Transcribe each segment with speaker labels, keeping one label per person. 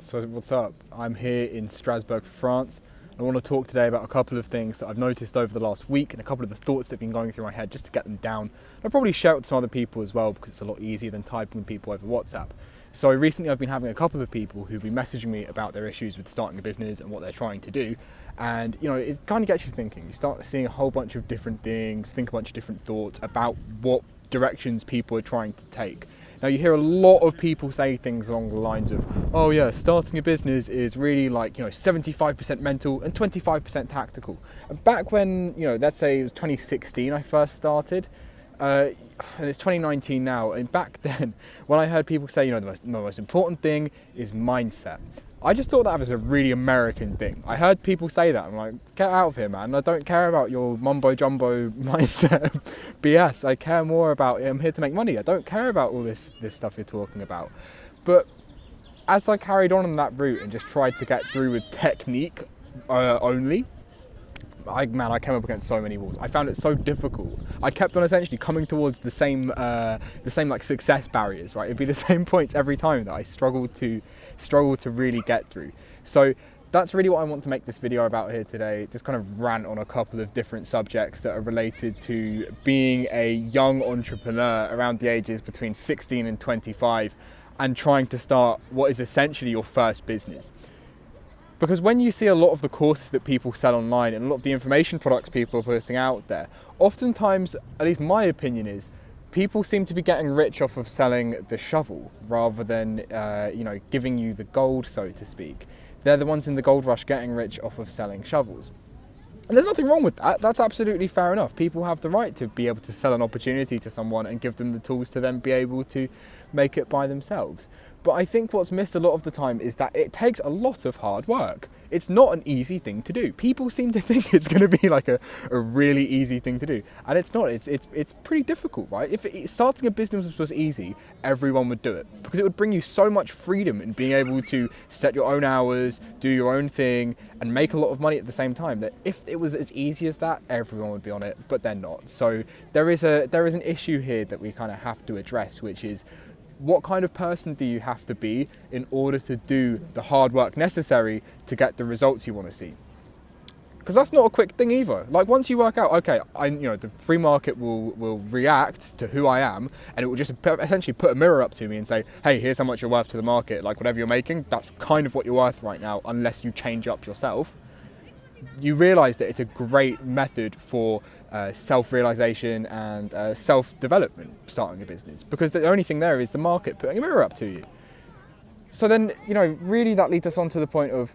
Speaker 1: So what's up? I'm here in Strasbourg, France. I want to talk today about a couple of things that I've noticed over the last week and a couple of the thoughts that have been going through my head just to get them down. I'll probably share it with some other people as well because it's a lot easier than typing with people over WhatsApp. So recently I've been having a couple of people who've been messaging me about their issues with starting a business and what they're trying to do. And it kind of gets you thinking. You start seeing a whole bunch of different things, think a bunch of different thoughts about what directions people are trying to take. Now you hear a lot of people say things along the lines of, oh yeah, starting a business is really 75% mental and 25% tactical. And back when, let's say it was 2016 I first started, and it's 2019 now, and back then when I heard people say, the most important thing is mindset, I just thought that was a really American thing. I heard people say that. I'm like, get out of here, man. I don't care about your mumbo jumbo mindset BS. I care more about, I'm here to make money. I don't care about all this stuff you're talking about. But as I carried on that route and just tried to get through with technique only, I came up against so many walls. I found it so difficult. I kept on essentially coming towards the same success barriers, right? It'd be the same points every time that I struggled to really get through. So that's really what I want to make this video about here today. Just kind of rant on a couple of different subjects that are related to being a young entrepreneur around the ages between 16 and 25 and trying to start what is essentially your first business. Because when you see a lot of the courses that people sell online and a lot of the information products people are putting out there, oftentimes, at least my opinion is, people seem to be getting rich off of selling the shovel rather than, giving you the gold, so to speak. They're the ones in the gold rush getting rich off of selling shovels. And there's nothing wrong with that. That's absolutely fair enough. People have the right to be able to sell an opportunity to someone and give them the tools to then be able to make it by themselves. But I think what's missed a lot of the time is that it takes a lot of hard work. It's not an easy thing to do. People seem to think it's going to be like a really easy thing to do. And it's not. It's pretty difficult, right? If starting a business was easy, everyone would do it. Because it would bring you so much freedom in being able to set your own hours, do your own thing, and make a lot of money at the same time. That if it was as easy as that, everyone would be on it, but they're not. So there is an issue here that we kind of have to address, which is, what kind of person do you have to be in order to do the hard work necessary to get the results you want to see? Because that's not a quick thing either. Like once you work out, okay, the free market will react to who I am, and it will just essentially put a mirror up to me and say, hey, here's how much you're worth to the market. Like whatever you're making, that's kind of what you're worth right now, unless you change up yourself. You realize that it's a great method for self-realization and self-development, starting a business, because the only thing there is the market putting a mirror up to you. So then, really that leads us on to the point of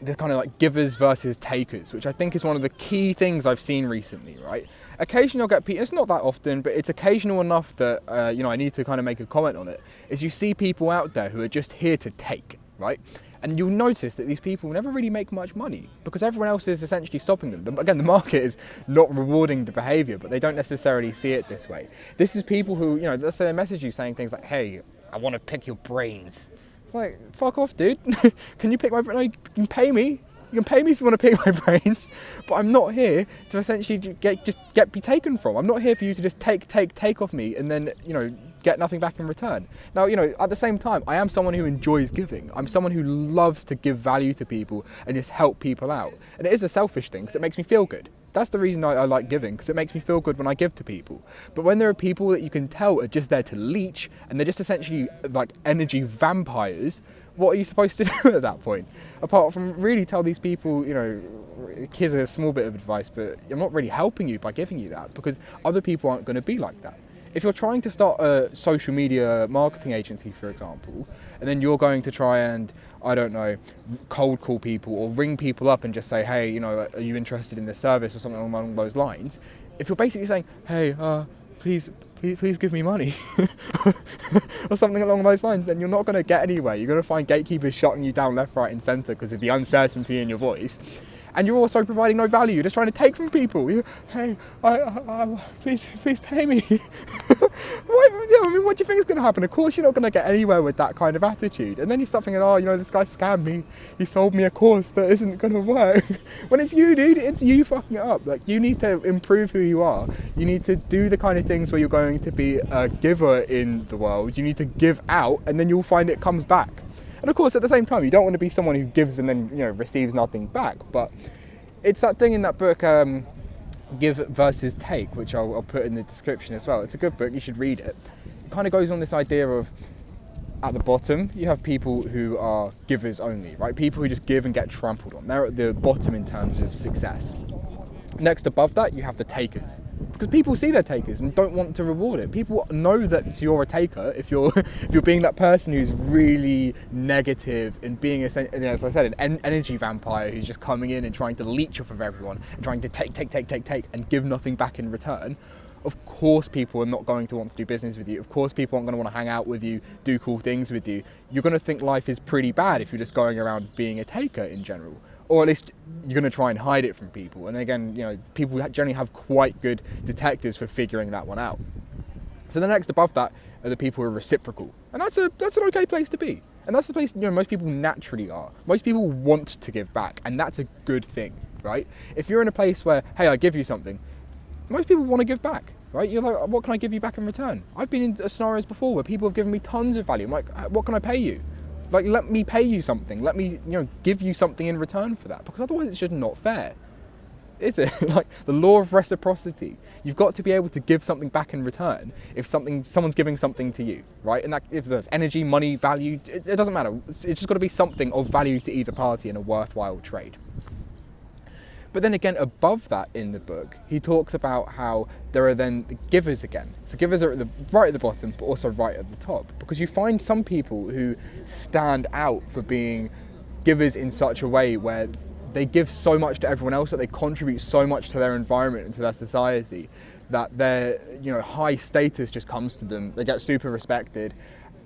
Speaker 1: this kind of like givers versus takers, which I think is one of the key things I've seen recently, right? Occasionally I'll get people, it's not that often, but it's occasional enough that, I need to kind of make a comment on it, is you see people out there who are just here to take, right? And you'll notice that these people never really make much money because everyone else is essentially stopping them. Again, the market is not rewarding the behavior, but they don't necessarily see it this way. This is people who, let's say they message you saying things like, hey, I want to pick your brains. It's like, fuck off, dude. Can you pick my brains? No, you can pay me. You can pay me if you want to pick my brains, but I'm not here to essentially be taken from. I'm not here for you to just take off me and then, get nothing back in return. Now, at the same time, I am someone who enjoys giving. I'm someone who loves to give value to people and just help people out. And it is a selfish thing because it makes me feel good. That's the reason I like giving, because it makes me feel good when I give to people. But when there are people that you can tell are just there to leech and they're just essentially like energy vampires, what are you supposed to do at that point? Apart from really tell these people, here's a small bit of advice, but I'm not really helping you by giving you that because other people aren't going to be like that. If you're trying to start a social media marketing agency, for example, and then you're going to try and, cold call people or ring people up and just say, hey, are you interested in this service or something along those lines? If you're basically saying, hey, please give me money or something along those lines, then you're not going to get anywhere. You're going to find gatekeepers shutting you down left, right and centre because of the uncertainty in your voice. And you're also providing no value. You're just trying to take from people. Hey, please pay me. What do you think is going to happen? Of course, you're not going to get anywhere with that kind of attitude. And then you start thinking, this guy scammed me. He sold me a course that isn't going to work. When it's you, dude, it's you fucking it up. Like, you need to improve who you are. You need to do the kind of things where you're going to be a giver in the world. You need to give out, and then you'll find it comes back. And of course, at the same time, you don't want to be someone who gives and then, receives nothing back. But it's that thing in that book, Give versus Take, which I'll put in the description as well. It's a good book, you should read it. It kind of goes on this idea of, at the bottom, you have people who are givers only, right? People who just give and get trampled on. They're at the bottom in terms of success. Next, above that, you have the takers. Because people see they're takers and don't want to reward it. People know that you're a taker if you're being that person who's really negative and being, as I said, an energy vampire who's just coming in and trying to leech off of everyone and trying to take and give nothing back in return. Of course people are not going to want to do business with you. Of course people aren't going to want to hang out with you, do cool things with you. You're going to think life is pretty bad if you're just going around being a taker in general. Or at least you're going to try and hide it from people. And again, people generally have quite good detectives for figuring that one out. So the next above that are the people who are reciprocal. And that's an okay place to be. And that's the place, most people naturally are. Most people want to give back, and that's a good thing, right? If you're in a place where, hey, I give you something, most people want to give back, right? You're like, what can I give you back in return? I've been in scenarios before where people have given me tons of value. I'm like, what can I pay you? Like, let me pay you something. Let me, give you something in return for that. Because otherwise it's just not fair. Is it? Like, the law of reciprocity. You've got to be able to give something back in return if someone's giving something to you, right? And that, if there's energy, money, value, it doesn't matter. It's just got to be something of value to either party in a worthwhile trade. But then again, above that in the book, he talks about how there are then the givers again. So givers are right at the bottom, but also right at the top. Because you find some people who stand out for being givers in such a way where they give so much to everyone else, that they contribute so much to their environment and to their society, that their high status just comes to them. They get super respected.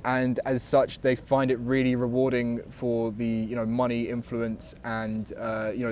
Speaker 1: And as such, they find it really rewarding for the money, influence, and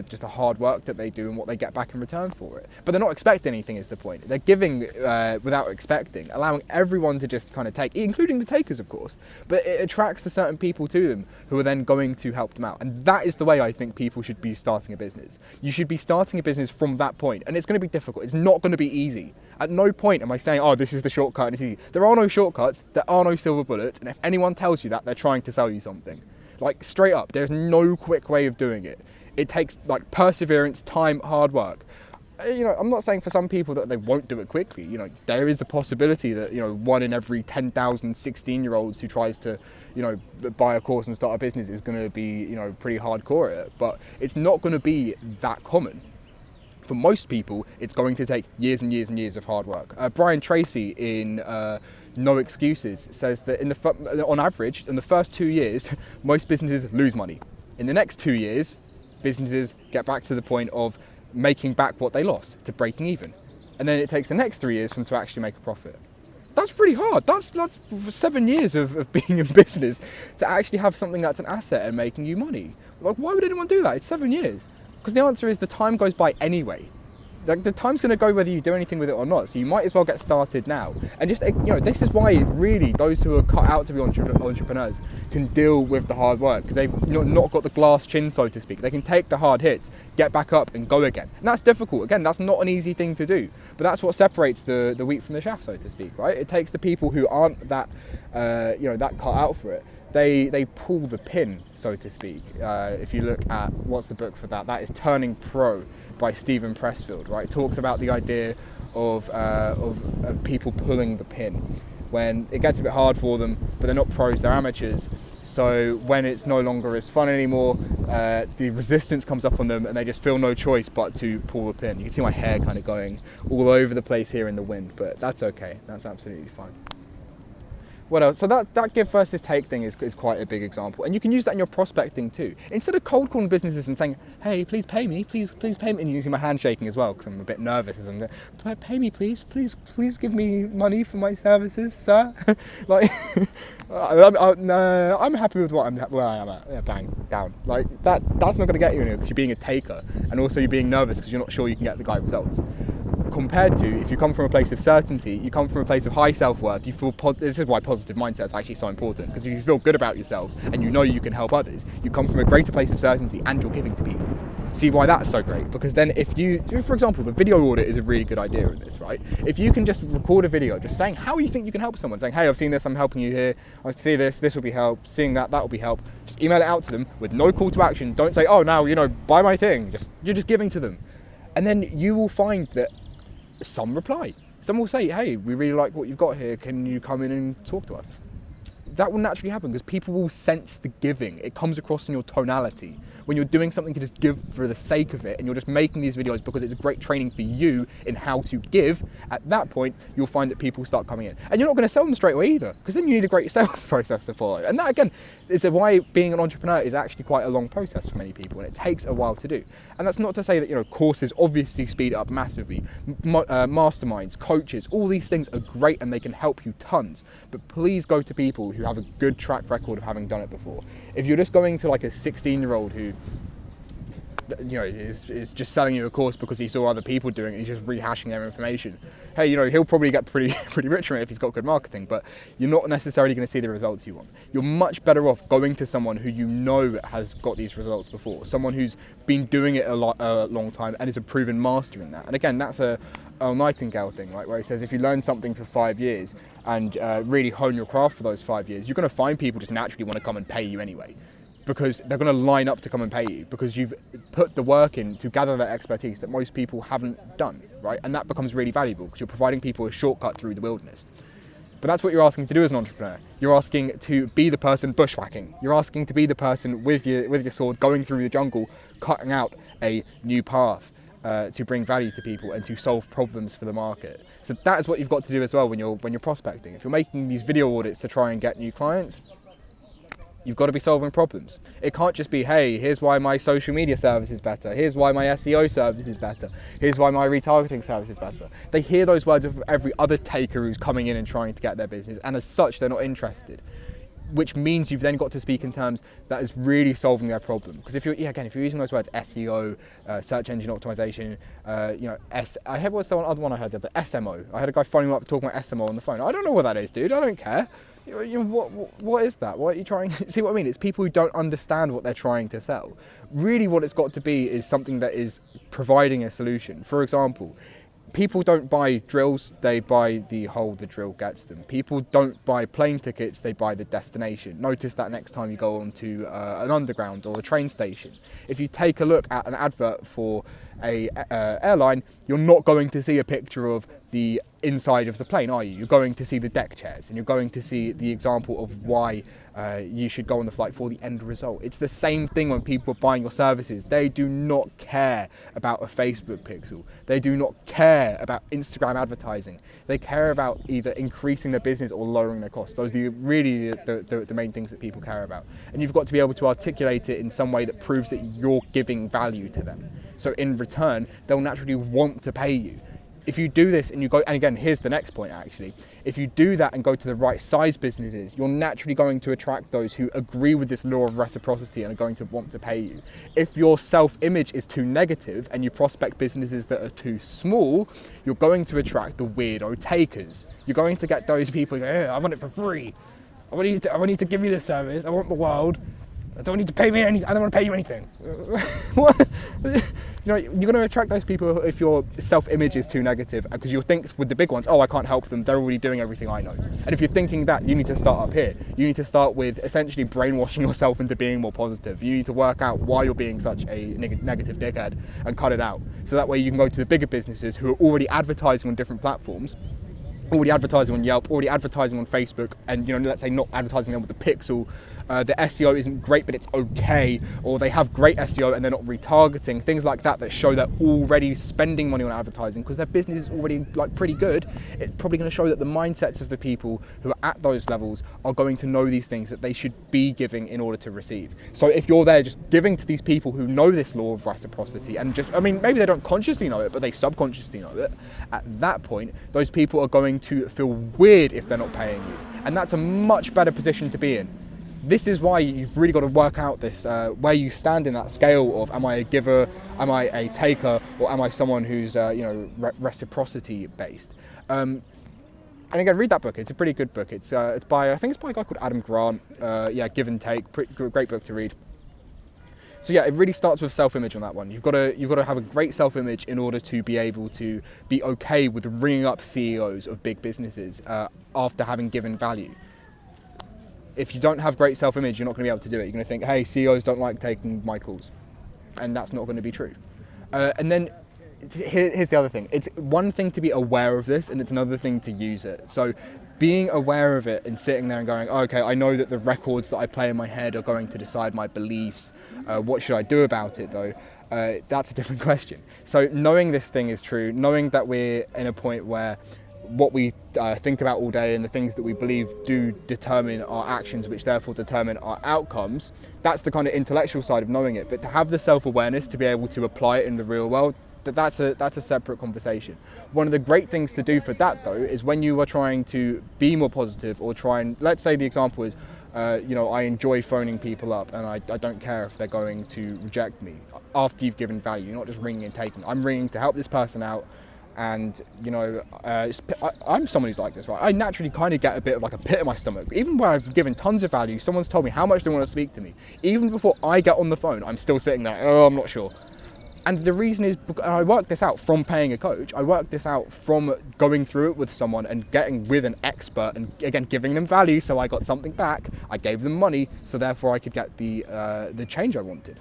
Speaker 1: just the hard work that they do and what they get back in return for it. But they're not expecting anything, is the point. They're giving without expecting, allowing everyone to just kind of take, including the takers, of course. But it attracts the certain people to them who are then going to help them out. And that is the way I think people should be starting a business. You should be starting a business from that point, and it's going to be difficult. It's not going to be easy. At no point am I saying, oh, this is the shortcut and it's easy. There are no shortcuts, there are no silver bullets, and if anyone tells you that, they're trying to sell you something. Like, straight up, there's no quick way of doing it. It takes, perseverance, time, hard work. I'm not saying for some people that they won't do it quickly. There is a possibility that, 1 in every 10,000 16-year-olds who tries to, buy a course and start a business is going to be, pretty hardcore at it. But it's not going to be that common. For most people, it's going to take years and years and years of hard work. Brian Tracy in No Excuses says that on average, in the first 2 years, most businesses lose money. In the next 2 years, businesses get back to the point of making back what they lost, to breaking even. And then it takes the next 3 years for them to actually make a profit. That's pretty hard. That's 7 years of being in business to actually have something that's an asset and making you money. Like, why would anyone do that? It's 7 years. Because the answer is the time goes by anyway. Like, the time's going to go whether you do anything with it or not, so you might as well get started now. And just, this is why really those who are cut out to be entrepreneurs can deal with the hard work, because they've not got the glass chin, so to speak. They can take the hard hits, get back up and go again. And that's difficult. Again, that's not an easy thing to do, but that's what separates the wheat from the chaff, so to speak, right? It takes the people who aren't that, that cut out for it. They pull the pin, so to speak. If you look at, what's the book for that? That is Turning Pro by Stephen Pressfield, right? It talks about the idea of people pulling the pin when it gets a bit hard for them, but they're not pros, they're amateurs. So when it's no longer as fun anymore, the resistance comes up on them and they just feel no choice but to pull the pin. You can see my hair kind of going all over the place here in the wind, but that's okay, that's absolutely fine. What else? So that give versus take thing is quite a big example, and you can use that in your prospecting too. Instead of cold calling businesses and saying, "Hey, please pay me, please pay me," and using my hand shaking as well because I'm a bit nervous as I'm going, "Pay me, please give me money for my services, sir." Like, I'm happy with where I am at. Yeah, bang, down. Like that's not going to get you anywhere because you're being a taker, and also you're being nervous because you're not sure you can get the guy results. Compared to if you come from a place of certainty, you come from a place of high self-worth, you feel this is why positive mindset is actually so important, because if you feel good about yourself and you know you can help others, you come from a greater place of certainty and you're giving to people. See why that's so great? Because then if you, for example, the video audit is a really good idea in this, right? If you can just record a video just saying how you think you can help someone, saying, hey, I've seen this, I'm helping you here, I see this will be help, seeing that will be help, just email it out to them with no call to action. Don't say, oh, now, buy my thing. You're just giving to them. And then you will find that some reply. Some will say, hey, we really like what you've got here, can you come in and talk to us? That will naturally happen because people will sense the giving. It comes across in your tonality. When you're doing something to just give for the sake of it, and you're just making these videos because it's great training for you in how to give, at that point, you'll find that people start coming in. And you're not going to sell them straight away either, because then you need a great sales process to follow. And that, again, is why being an entrepreneur is actually quite a long process for many people, and it takes a while to do. And that's not to say that, courses obviously speed up massively. Masterminds, coaches, all these things are great and they can help you tons. But please go to people who have a good track record of having done it before. If you're just going to like a 16-year-old who is just selling you a course because he saw other people doing it, he's just rehashing their information. Hey, he'll probably get pretty rich from it if he's got good marketing, but you're not necessarily going to see the results you want. You're much better off going to someone who has got these results before, someone who's been doing it a long time and is a proven master in that. And again, that's a Earl Nightingale thing, right, where he says if you learn something for 5 years and really hone your craft for those 5 years, you're going to find people just naturally want to come and pay you anyway, because they're going to line up to come and pay you because you've put the work in to gather that expertise that most people haven't done, right? And that becomes really valuable because you're providing people a shortcut through the wilderness. But that's what you're asking to do as an entrepreneur. You're asking to be the person bushwhacking. You're asking to be the person with your sword going through the jungle, cutting out a new path to bring value to people and to solve problems for the market. So that is what you've got to do as well when you're prospecting. If you're making these video audits to try and get new clients, you've got to be solving problems. It can't just be, hey, here's why my social media service is better. Here's why my SEO service is better. Here's why my retargeting service is better. They hear those words of every other taker who's coming in and trying to get their business, and as such, they're not interested. Which means you've then got to speak in terms that is really solving their problem. Because if you're using those words, SEO, search engine optimization, what's the other one I heard? The SMO. I had a guy phoning up talking about SMO on the phone. I don't know what that is, dude. I don't care. What is that? What are you trying? See what I mean? It's people who don't understand what they're trying to sell. Really, what it's got to be is something that is providing a solution. For example, people don't buy drills, they buy the hole the drill gets them. People don't buy plane tickets, they buy the destination. Notice that next time you go onto an underground or a train station. If you take a look at an advert for a airline, you're not going to see a picture of the inside of the plane, are you? You're going to see the deck chairs, and you're going to see the example of why you should go on the flight for the end result. It's the same thing when people are buying your services. They do not care about a Facebook pixel. They do not care about Instagram advertising. They care about either increasing their business or lowering their costs. Those are really the main things that people care about. And you've got to be able to articulate it in some way that proves that you're giving value to them. So in return, they'll naturally want to pay you. If you do this and you go, and again, here's the next point actually, if you do that and go to the right size businesses, you're naturally going to attract those who agree with this law of reciprocity and are going to want to pay you. If your self-image is too negative and you prospect businesses that are too small, you're going to attract the weirdo takers. You're going to get those people who go, hey, I want it for free. I want you to give me this service. I want the world. I don't need to pay me anything. I don't want to pay you anything. What? You're going to attract those people if your self-image is too negative, because you'll think with the big ones, oh, I can't help them. They're already doing everything I know. And if you're thinking that, you need to start up here. You need to start with essentially brainwashing yourself into being more positive. You need to work out why you're being such a negative dickhead and cut it out. So that way you can go to the bigger businesses who are already advertising on different platforms, already advertising on Yelp, already advertising on Facebook, and let's say not advertising them with the pixel. The SEO isn't great, but it's okay, or they have great SEO and they're not retargeting, things like that show they're already spending money on advertising because their business is already pretty good. It's probably going to show that the mindsets of the people who are at those levels are going to know these things that they should be giving in order to receive. So if you're there just giving to these people who know this law of reciprocity and maybe they don't consciously know it, but they subconsciously know it, at that point, those people are going to feel weird if they're not paying you. And that's a much better position to be in. This is why you've really got to work out this, where you stand in that scale of, am I a giver, am I a taker, or am I someone who's, reciprocity based. And again, read that book. It's a pretty good book. It's by, I think it's by a guy called Adam Grant. Give and Take, great book to read. So yeah, it really starts with self-image on that one. You've got to have a great self-image in order to be able to be okay with ringing up CEOs of big businesses after having given value. If you don't have great self-image, you're not going to be able to do it. You're going to think, hey, CEOs don't like taking my calls, and that's not going to be true. And then here's the other thing. It's one thing to be aware of this, and it's another thing to use it. So being aware of it and sitting there and going, oh, okay, I know that the records that I play in my head are going to decide my beliefs. What should I do about it, though? That's a different question. So knowing this thing is true, knowing that we're in a point where what we think about all day and the things that we believe do determine our actions, which therefore determine our outcomes, that's the kind of intellectual side of knowing it. But to have the self-awareness to be able to apply it in the real world, that's a separate conversation. One of the great things to do for that, though, is when you are trying to be more positive or try and, let's say the example is, I enjoy phoning people up and I don't care if they're going to reject me after you've given value. You're not just ringing and taking. I'm ringing to help this person out. And, I'm someone who's like this, right? I naturally kind of get a bit of like a pit in my stomach. Even where I've given tons of value, someone's told me how much they want to speak to me. Even before I get on the phone, I'm still sitting there, oh, I'm not sure. And the reason is, I worked this out from paying a coach. I worked this out from going through it with someone and getting with an expert and, again, giving them value so I got something back. I gave them money, so therefore I could get the change I wanted.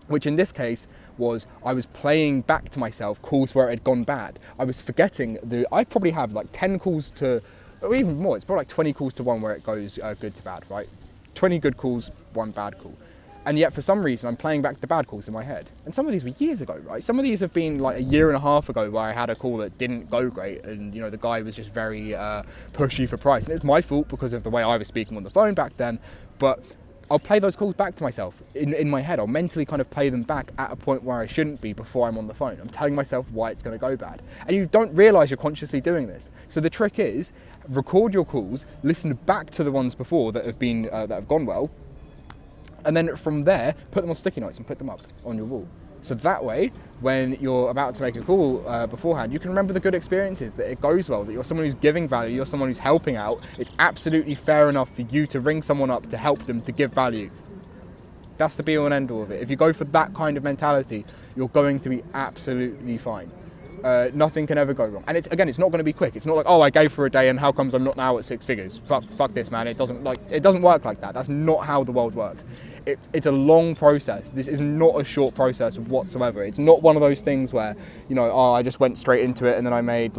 Speaker 1: Which in this case was I was playing back to myself calls where it had gone bad. I was forgetting I probably have like 10 calls to, or even more, it's probably like 20 calls to 1 where it goes good to bad, right? 20 good calls, 1 bad call. And yet for some reason I'm playing back the bad calls in my head. And some of these were years ago, right? Some of these have been like a year and a half ago where I had a call that didn't go great and the guy was just very pushy for price. And it's my fault because of the way I was speaking on the phone back then, but I'll play those calls back to myself in my head. I'll mentally kind of play them back at a point where I shouldn't be before I'm on the phone. I'm telling myself why it's going to go bad. And you don't realize you're consciously doing this. So the trick is record your calls, listen back to the ones before that have been that have gone well, and then from there, put them on sticky notes and put them up on your wall. So that way, when you're about to make a call beforehand, you can remember the good experiences, that it goes well, that you're someone who's giving value, you're someone who's helping out. It's absolutely fair enough for you to ring someone up to help them, to give value. That's the be all and end all of it. If you go for that kind of mentality, you're going to be absolutely fine. Nothing can ever go wrong. And it's not going to be quick. It's not like, oh, I gave for a day and how comes I'm not now at 6 figures? Fuck this, man. It doesn't work like that. That's not how the world works. It's a long process. This is not a short process whatsoever. It's not one of those things where, I just went straight into it and then I made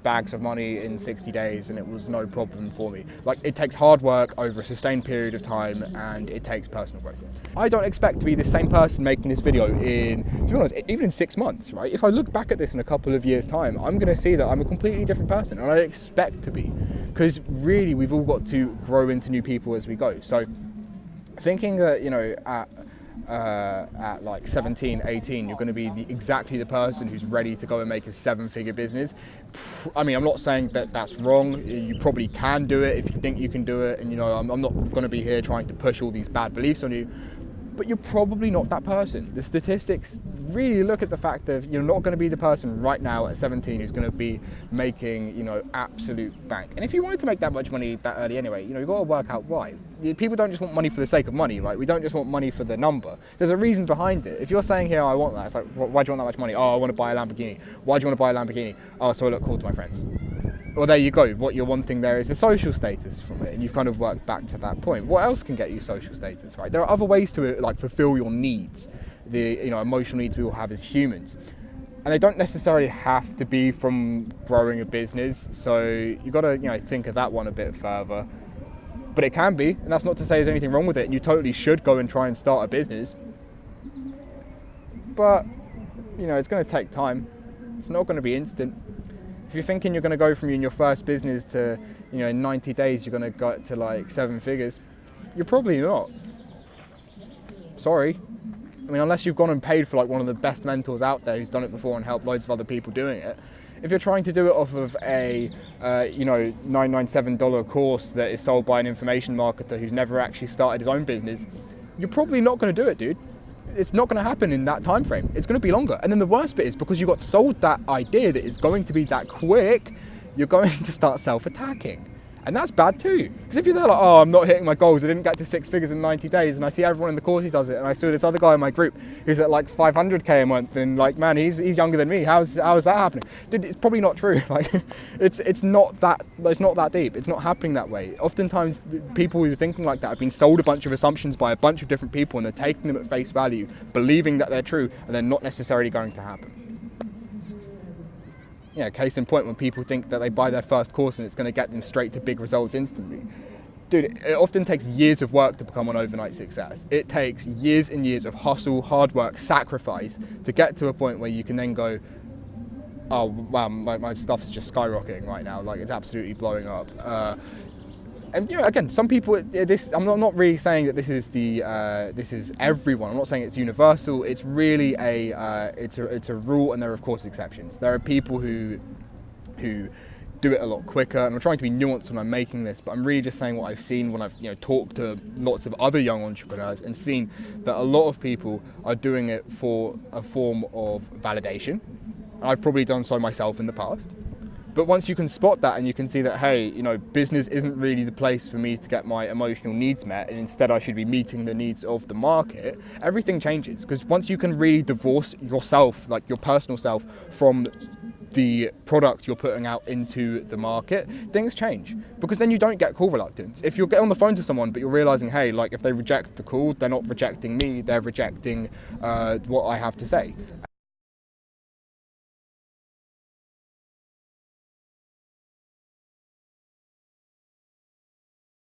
Speaker 1: bags of money in 60 days and it was no problem for me. It takes hard work over a sustained period of time and it takes personal growth. I don't expect to be the same person making this video to be honest, even in 6 months, right? If I look back at this in a couple of years' time, I'm going to see that I'm a completely different person, and I expect to be, because really we've all got to grow into new people as we go. So thinking that, at like 17, 18, you're going to be exactly the person who's ready to go and make a 7-figure business. I mean, I'm not saying that that's wrong. You probably can do it if you think you can do it. And, I'm not going to be here trying to push all these bad beliefs on you. But you're probably not that person. The statistics really look at the fact that you're not going to be the person right now at 17 who's going to be making, absolute bank. And if you wanted to make that much money that early anyway, you've got to work out why. People don't just want money for the sake of money, right? We don't just want money for the number. There's a reason behind it. If you're saying here, I want that, it's like, why do you want that much money? Oh, I want to buy a Lamborghini. Why do you want to buy a Lamborghini? Oh, so I look cool to my friends. Well, there you go. What you're wanting there is the social status from it, and you've kind of worked back to that point. What else can get you social status, right? There are other ways to fulfill your needs, the emotional needs we all have as humans, and they don't necessarily have to be from growing a business. So you've got to think of that one a bit further. But it can be, and that's not to say there's anything wrong with it. And you totally should go and try and start a business. But it's going to take time. It's not going to be instant. If you're thinking you're going to go from in your first business to, in 90 days, you're going to get to 7 figures, you're probably not. Sorry. I mean, unless you've gone and paid for one of the best mentors out there who's done it before and helped loads of other people doing it. If you're trying to do it off of a, $997 course that is sold by an information marketer who's never actually started his own business, you're probably not going to do it, dude. It's not going to happen in that time frame. It's going to be longer. And then the worst bit is, because you got sold that idea that it's going to be that quick, you're going to start self-attacking. And that's bad too. Because if you're there like, oh, I'm not hitting my goals, I didn't get to 6 figures in 90 days, and I see everyone in the course who does it, and I saw this other guy in my group who's at like 500k a month, and like, man, he's younger than me. How's that happening? Dude, it's probably not true. Like, it's not that deep. It's not happening that way. Oftentimes, people who are thinking like that have been sold a bunch of assumptions by a bunch of different people, and they're taking them at face value, believing that they're true, and they're not necessarily going to happen. Yeah, case in point, when people think that they buy their first course and it's going to get them straight to big results instantly. Dude, it often takes years of work to become an overnight success. It takes years and years of hustle, hard work, sacrifice to get to a point where you can then go, oh wow, my stuff is just skyrocketing right now, like it's absolutely blowing up. And you know, again, some people, I'm not really saying that this is everyone. I'm not saying it's universal. It's really it's a rule, and there are of course exceptions. There are people who do it a lot quicker, and I'm trying to be nuanced when I'm making this, but I'm really just saying what I've seen when I've talked to lots of other young entrepreneurs and seen that a lot of people are doing it for a form of validation. I've probably done so myself in the past. But once you can spot that and you can see that, hey, business isn't really the place for me to get my emotional needs met, and instead I should be meeting the needs of the market, everything changes. Because once you can really divorce yourself, like your personal self, from the product you're putting out into the market, things change. Because then you don't get call reluctance. If you get on the phone to someone but you're realizing, hey, like if they reject the call, they're not rejecting me, they're rejecting what I have to say.